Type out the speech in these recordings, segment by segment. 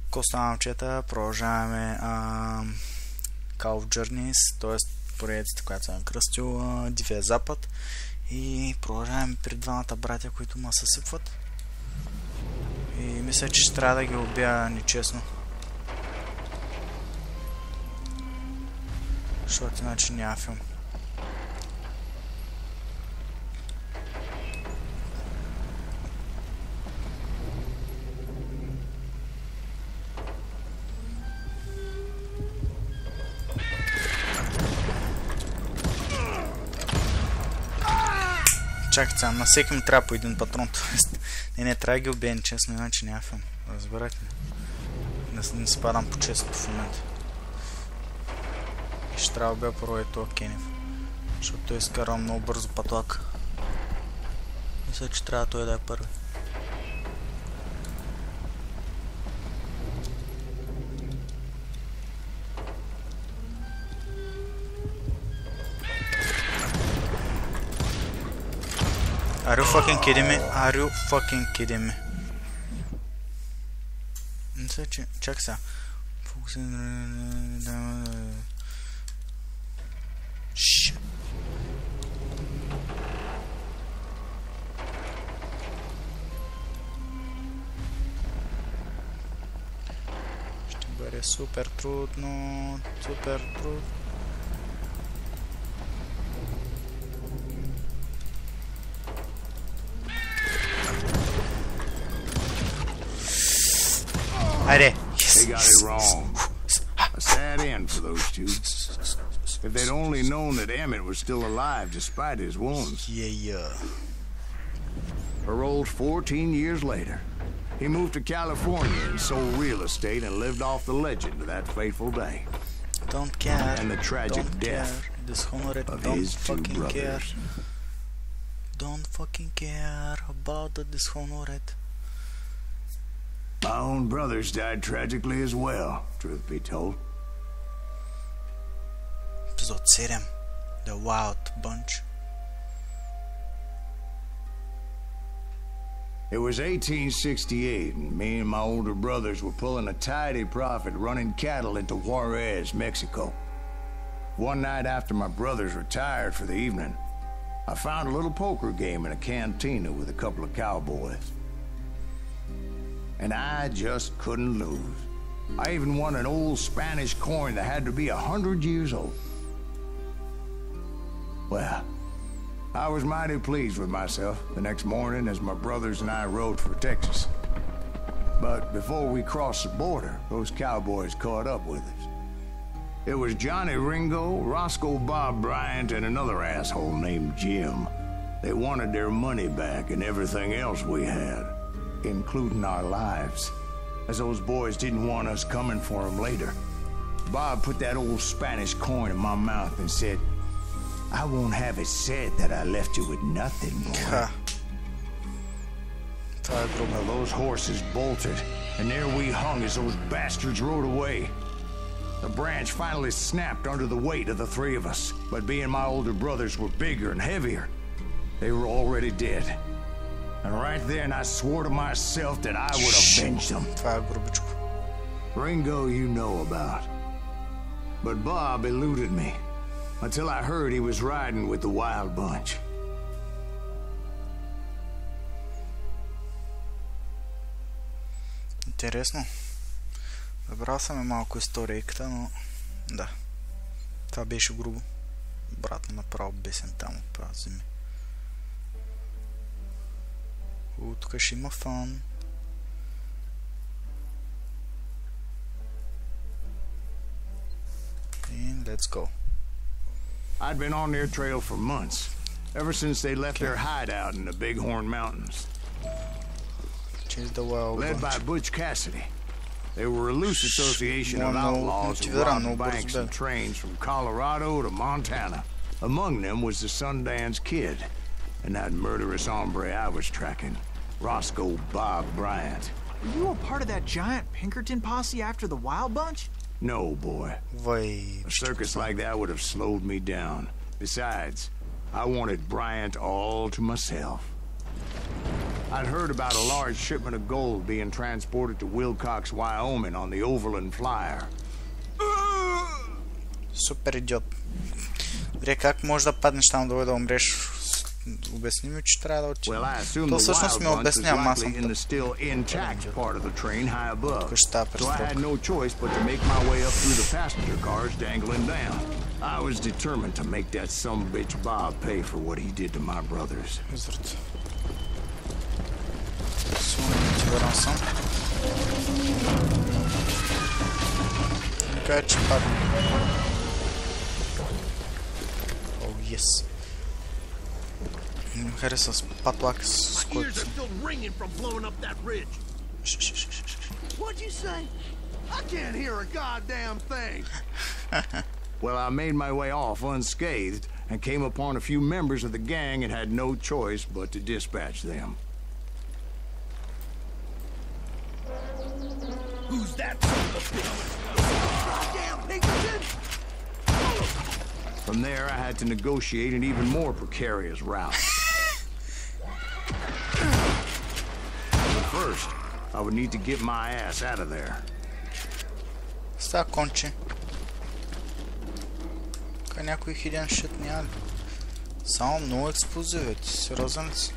Какво става, момчета? Продължаваме Call of Journeys, т.е. поредицата, която съм кръстил, Дивия запад. И продължаваме при двамата братя, които ма съсипват. И мисля, че ще трябва да ги убия нечестно. Защото иначе няма филм. Чакайте сега, на всеки ми трябва по един патрон, т.е. не трябва да ги убия честно, иначе няма филм. Разбирате ли? Не спадам по често в момента. И ще трябва да убия първо това Кенев. Защото той изкарва много бързо патлак. Мисля, че трябва той да е първи. Are you fucking kidding me? Are you fucking kidding me? Мисля, че... Чакай сега. Shit. Ще бъде супер трудно. Супер трудно. They got it wrong. A sad end for those two. If they'd only known that Emmett was still alive despite his wounds. Yeah. Paroled 14 years later. He moved to California and sold real estate and lived off the legend of that fateful day. Don't care. And the tragic death of his two brothers. Don't fucking care about the dishonored. My own brothers died tragically as well, truth be told. Episode 7. The Wild Bunch. It was 1868, and me and my older brothers were pulling a tidy profit running cattle into Juarez, Mexico. One night after my brothers retired for the evening, I found a little poker game in a cantina with a couple of cowboys. And I just couldn't lose. I even won an old Spanish coin that had to be 100 years old. Well, I was mighty pleased with myself the next morning as my brothers and I rode for Texas. But before we crossed the border, those cowboys caught up with us. It was Johnny Ringo, Roscoe Bob Bryant, and another asshole named Jim. They wanted their money back and everything else we had, including our lives, as those boys didn't want us coming for them later. Bob put that old Spanish coin in my mouth and said, I won't have it said that I left you with nothing, boy. Well, those horses bolted, and there we hung as those bastards rode away. The branch finally snapped under the weight of the three of us, but being my older brothers were bigger and heavier, they were already dead. And right then I swore to myself that I would avenge them. Ringo you know about. But Bob eluded me until I heard he was riding with the Wild Bunch. Интересно. Забрал съм малко историйката, но да. Това беше грубо. Брат направо бесен там от пази ми. Тук ще има фан. And let's go. I'd been on their trail for months, ever since they left their hideout in the Bighorn Mountains. Led by Butch Cassidy. They were a loose association of outlaws who robbed banks and trains from Colorado to Montana. Among them was the Sundance Kid, and that murderous hombre I was tracking, Roscoe Bob Bryant. Were you a part of that giant Pinkerton posse after the Wild Bunch? No, boy. A circus like that would have slowed me down. Besides, I wanted Bryant all to myself. I'd heard about a large shipment of gold being transported to Wilcox, Wyoming on the Overland Flyer. Супер идиот. Добре, как може да паднеш там долу да умреш? Обясни ми, че трябва да отидеш. Well, I assumed То the всъщност wild ми bunch was обяснявам, аз likely съм in the still intact part of the train high above. Тук ще става So I престрелка. had no choice but to make my way up through the passenger cars dangling down. I was determined to make that sumbitch Bob pay for what he did to my brothers. Изред. Сигурен съм. Така че падна. О, ес. Ми хареса с патлак, с който... What'd you say? I can't hear a goddamn thing. Well, I made my way off unscathed and came upon a few members of the gang and had no choice but to dispatch them. Who's that son of a bitch? Goddamn Pinkerton! From there, I had to negotiate an even more precarious route. But first, I would need to get my ass out of there. Ста конче. Тук някой хиден шит няма ли? Само много експлозиви, ти сериозен ли си?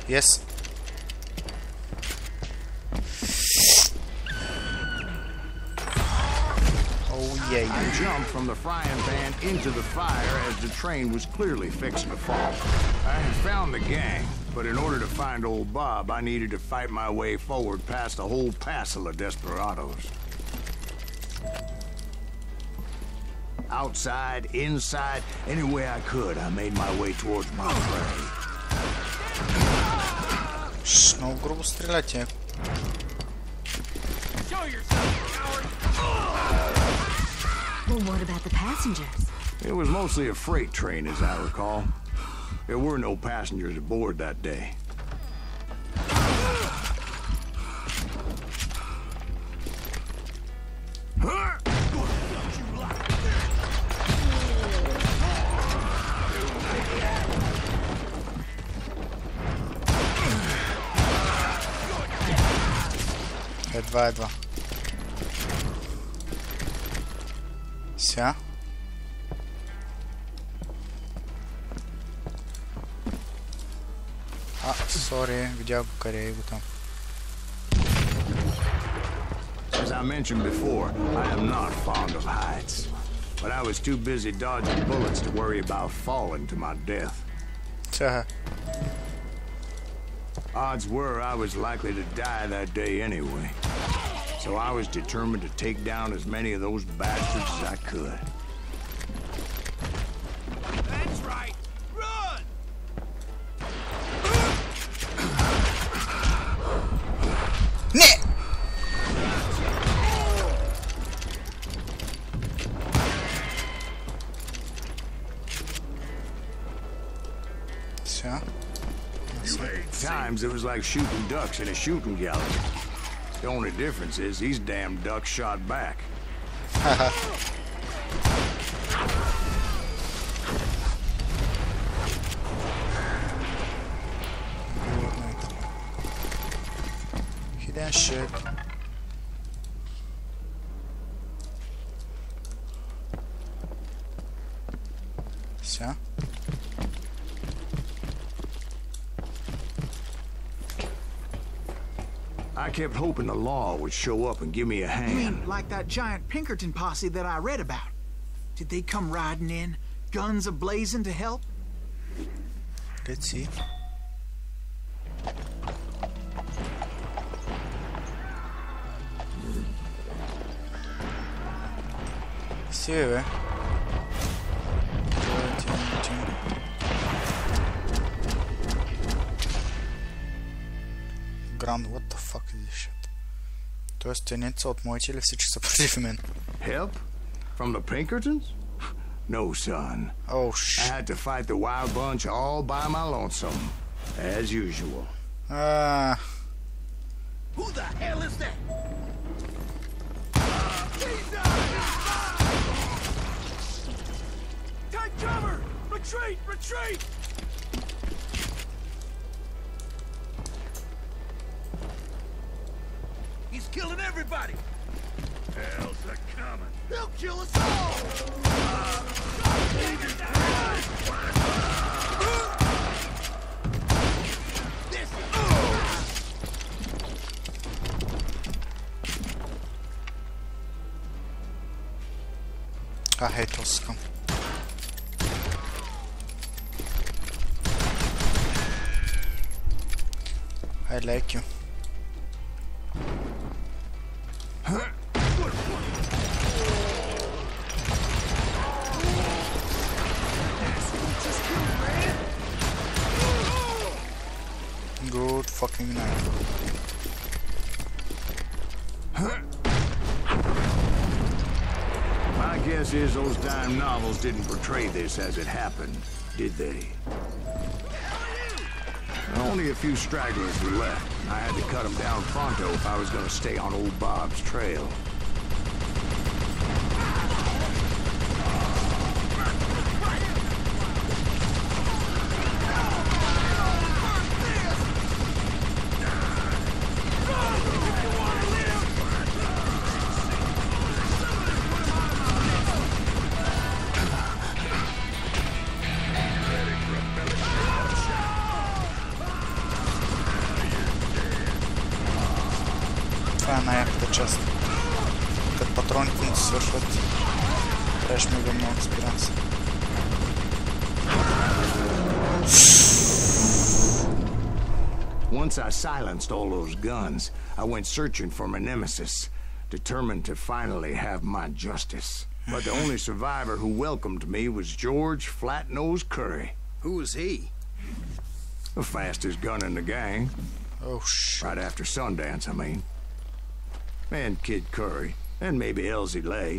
Yes. Oh yeah. I jumped from the frying pan into the fire as the train was clearly fixing to fall. I had found the gang, but in order to find old Bob, I needed to fight my way forward past a whole passel of desperados. Outside, inside, any way I could, I made my way towards my prey. Много грубо стреляте. Well, what about the passengers? It was mostly a freight train, as I recall. There were no passengers aboard that day. Едва. Ся. Сори, видях го къде е го там. As I mentioned before, I am not fond of heights. But I was too busy dodging bullets to worry about falling to my death. Odds were I was likely to die that day anyway. So I was determined to take down as many of those bastards as I could. That's right. Run! Не! Ся. Times it was like shooting ducks in a shooting gallery. The only difference is these damn ducks shot back. Hidden shit. Ся. I kept hoping the law would show up and give me a You hand. mean like that giant Pinkerton posse that I read about? Did they come riding in, guns a-blazing to help? Let's see. Си, бе. Grand, what the fuck is this shit? Тоест, тенеца от моите или всички са против мен? Help? From the Pinkertons? No, son. Oh, I shit. had to fight the wild bunch all by my lonesome, as usual. Who the hell is that? Cover! Retreat! Retreat! He's killing everybody! Hell's a coming! He'll kill us all! I hate Oscar. I like you. Good fucking night. My guess is those dime novels didn't portray this as it happened, did they? Only a few stragglers were left. I had to cut them down pronto if I was going to stay on old Bob's trail. Това е най-яката част. Като патроните не свършват, трябваше мега много експириенс. Once I silenced all those guns, I went searching for my nemesis, determined to finally have my justice. But the only survivor who welcomed me was George Flat-Nosed Curry. Who was he? The fastest gun in the gang. Oh shit. Right after Sundance, I mean. And Kid Curry, and maybe Elsie Lay.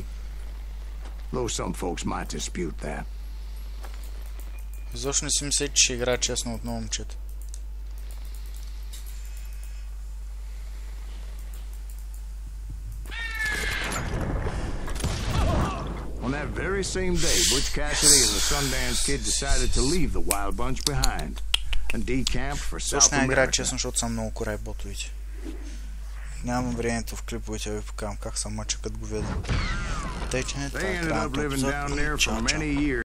Though some folks might dispute that. Изобщо не си мисля, че ще играе честно от момчета. On that very same day, Butch Cassidy and the Sundance Kid decided to leave the Wild Bunch behind and decamp for South Точно не играе America. честно, защото са много корай ботовите. Нямам времето в клиповете да ви покажам как са мъча, като го видя. Тъй, че не They ended up living down there for many years.